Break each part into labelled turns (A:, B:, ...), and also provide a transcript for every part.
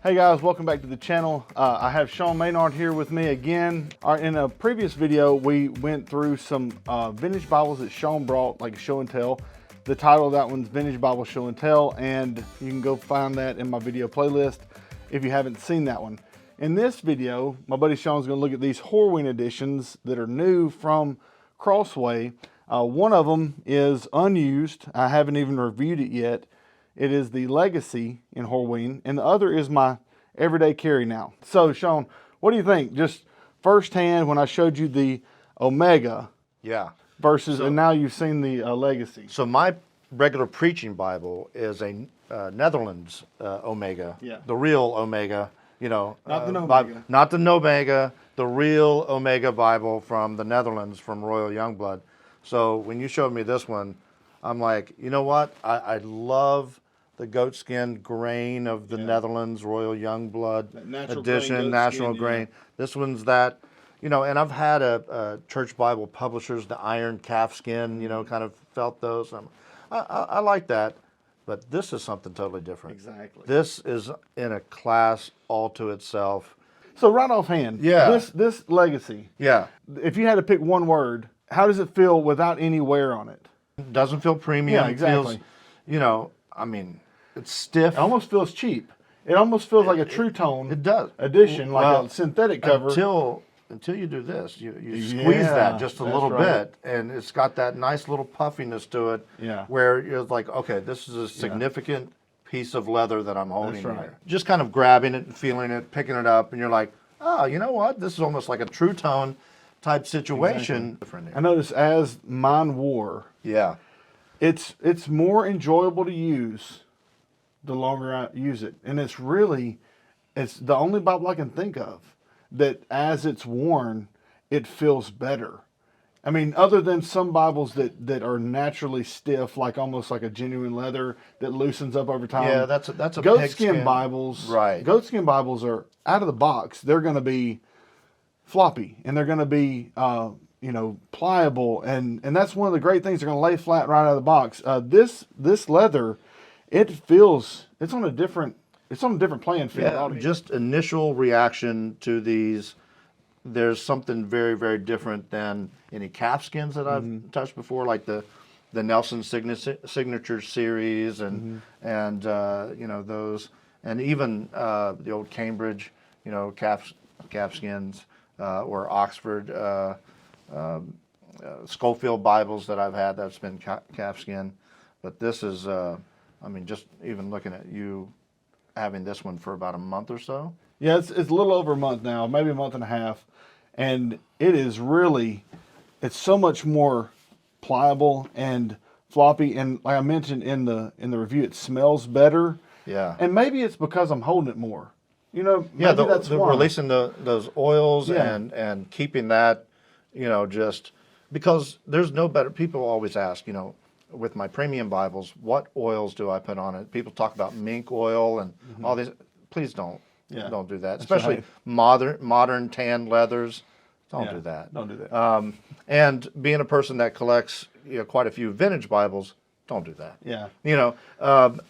A: Hey guys, welcome back to the channel. I have Shawn Maynard here with me again. In a previous video, we went through some vintage Bibles that Shawn brought, like a show and tell. The title of that one's Vintage Bible Show and Tell, and you can go find that in my video playlist if you haven't seen that one. In this video, my buddy Shawn's gonna look at these Horween editions that are new from Crossway. One of them is unused. I haven't even reviewed it yet. It is the Legacy in Horween, and the other is my everyday carry now. So, Shawn, what do you think? Just firsthand, when I showed you the Omega, versus, and now you've seen the Legacy.
B: So my regular preaching Bible is a Netherlands Omega, the real Omega. You know,
A: not the Omega,
B: not the Omega, the real Omega Bible from the Netherlands, from Royal Youngblood. So when you showed me this one, I'm like, you know what? I love the goatskin grain of the Netherlands Royal Youngblood edition, natural grain. This one's that, you know, and I've had a church Bible publishers, the iron calfskin, you know, kind of felt those. I like that, but this is something totally different.
A: Exactly.
B: This is in a class all to itself.
A: So right offhand, this Legacy.
B: Yeah.
A: If you had to pick one word, how does it feel without any wear on it?
B: Doesn't feel premium.
A: Yeah, exactly.
B: It feels, you know, I mean, it's stiff.
A: It almost feels cheap. It almost feels like a True Tone edition, like a synthetic cover.
B: Until you do this, you squeeze that just a little bit, and it's got that nice little puffiness to it.
A: Yeah.
B: Where you're like, okay, this is a significant piece of leather that I'm holding here. Just kind of grabbing it and feeling it, picking it up, and you're like, oh, you know what? This is almost like a True Tone type situation.
A: I noticed as mine wore, it's more enjoyable to use the longer I use it, and it's the only Bible I can think of that as it's worn, it feels better. I mean, other than some Bibles that are naturally stiff, like almost like a genuine leather that loosens up over time.
B: Yeah, that's a
A: goatskin Bibles.
B: Right.
A: Goatskin Bibles are out of the box. They're going to be floppy, and they're going to be you know, pliable, and that's one of the great things. They're going to lay flat right out of the box. This leather, it's on a different playing field.
B: Yeah, just initial reaction to these. There's something very, very different than any calfskins that I've touched before, like the Nelson Signature series and you know, those, and even the old Cambridge, you know, calfskins. Or Oxford Schofield Bibles that I've had that's been calfskin. But this is, I mean, just even looking at you having this one for about a month or so.
A: Yeah, it's a little over a month now, maybe a month and a half. And it is really, it's so much more pliable and floppy. And like I mentioned in the review, it smells better.
B: Yeah.
A: And maybe it's because I'm holding it more. You know, maybe that's why.
B: Releasing those oils and keeping that, you know, just because there's no better. People always ask, you know, with my premium Bibles, what oils do I put on it? People talk about mink oil and all these. Please don't do that. Especially modern tan leathers. Don't do that.
A: Don't do that.
B: And being a person that collects, you know, quite a few vintage Bibles, don't do that.
A: Yeah.
B: You know,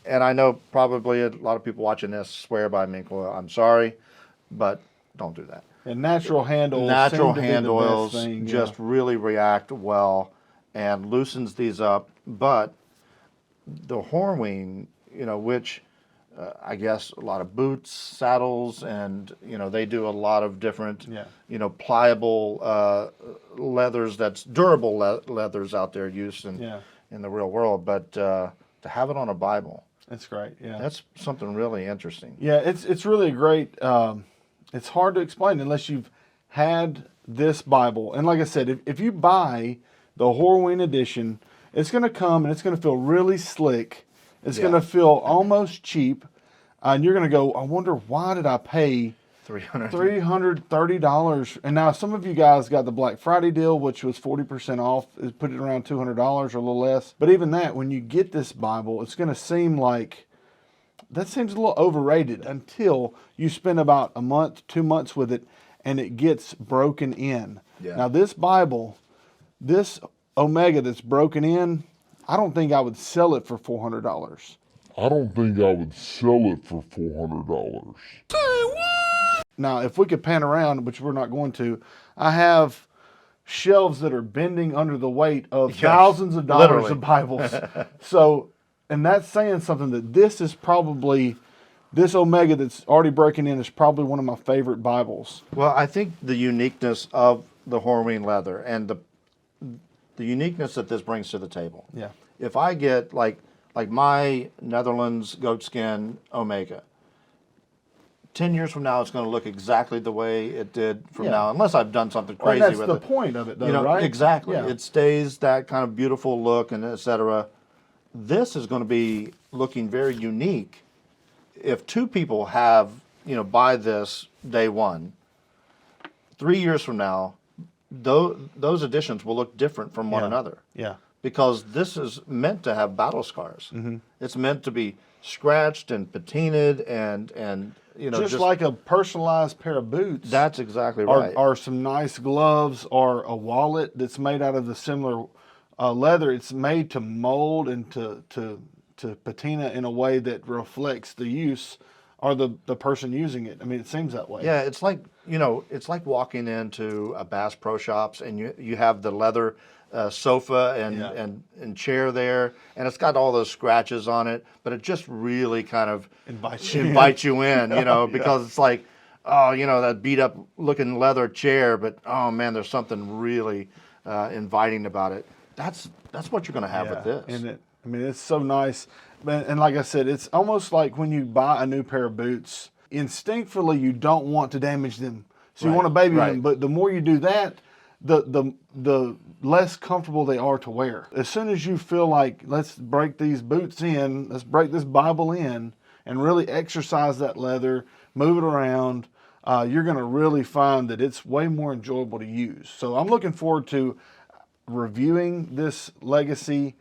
B: and I know probably a lot of people watching this swear by mink oil. I'm sorry, but don't do that.
A: And natural hand oils.
B: Natural hand oils just really react well and loosens these up. But the Horween, you know, which I guess a lot of boots, saddles, and, you know, they do a lot of different, you know, pliable leathers, that's durable leathers out there used in the real world, but to have it on a Bible,
A: that's great. Yeah,
B: that's something really interesting.
A: Yeah, it's really a great. It's hard to explain unless you've had this Bible. And like I said, if you buy the Horween edition, it's going to come and it's going to feel really slick. It's going to feel almost cheap, and you're going to go, I wonder why did I pay $330. And now some of you guys got the Black Friday deal, which was 40% off. It put it around $200 or a little less. But even that, when you get this Bible, it's going to seem like that seems a little overrated until you spend about a month, 2 months with it, and it gets broken in. Now this Bible, this Omega that's broken in, I don't think I would sell it for $400.
C: I don't think I would sell it for $400.
A: Now, if we could pan around, which we're not going to, I have shelves that are bending under the weight of thousands of dollars
B: literally.
A: of Bibles. So, and that's saying something, that this is probably, this Omega that's already breaking in is probably one of my favorite Bibles.
B: Well, I think the uniqueness of the Horween leather and the uniqueness that this brings to the table.
A: Yeah.
B: If I get like my Netherlands goatskin Omega, 10 years from now, it's going to look exactly the way it did from now, unless I've done something crazy with it.
A: That's the point of it, though, right?
B: Exactly.
A: Yeah.
B: It stays that kind of beautiful look and et cetera. This is going to be looking very unique. If two people have, buy this day one, 3 years from now, those editions will look different from one another.
A: Yeah.
B: Because this is meant to have battle scars. It's meant to be scratched and patinaed and
A: just like a personalized pair of boots.
B: That's exactly right.
A: Or some nice gloves, or a wallet that's made out of the similar leather. It's made to mold and to patina in a way that reflects the use or the person using it. I mean, it seems that way.
B: Yeah, it's like it's like walking into a Bass Pro Shops and you have the leather sofa and chair there, and it's got all those scratches on it, but it just really kind of invites you in, because it's like, that beat up looking leather chair, but oh man, there's something really inviting about it. That's what you're going to have with this.
A: And it's so nice. And like I said, it's almost like when you buy a new pair of boots, instinctively you don't want to damage them. So you want to baby them, but the more you do that, the less comfortable they are to wear. As soon as you feel like, let's break these boots in, let's break this Bible in, and really exercise that leather, move it around, you're going to really find that it's way more enjoyable to use. So I'm looking forward to reviewing this Legacy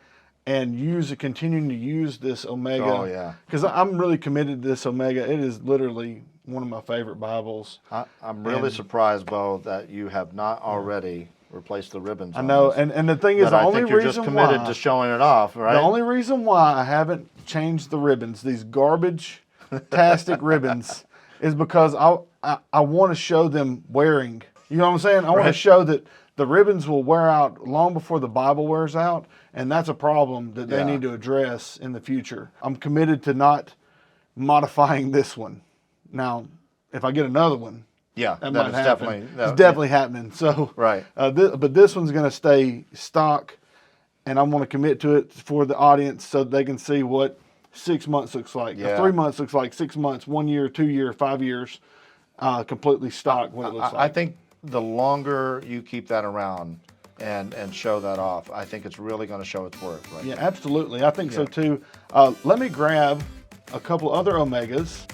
A: and continuing to use this Omega.
B: Oh, yeah.
A: Because I'm really committed to this Omega. It is literally one of my favorite Bibles.
B: I'm really surprised, Beau, that you have not already replaced the ribbons.
A: I know, and the thing is, the only reason
B: you're just committed to showing it off, right?
A: The only reason why I haven't changed the ribbons, these garbage-tastic ribbons, is because I want to show them wearing. You know what I'm saying? I want to show that the ribbons will wear out long before the Bible wears out, and that's a problem that they need to address in the future. I'm committed to not modifying this one. Now, if I get another one, that might happen. It's definitely happening. So, but this one's going to stay stock, and I'm going to commit to it for the audience so they can see what 6 months looks like. 3 months looks like, 6 months, 1 year, 2 year, 5 years, completely stock what it looks like.
B: I think the longer you keep that around and show that off, I think it's really going to show its worth. Right?
A: Yeah, absolutely. I think so too. Let me grab a couple other Omegas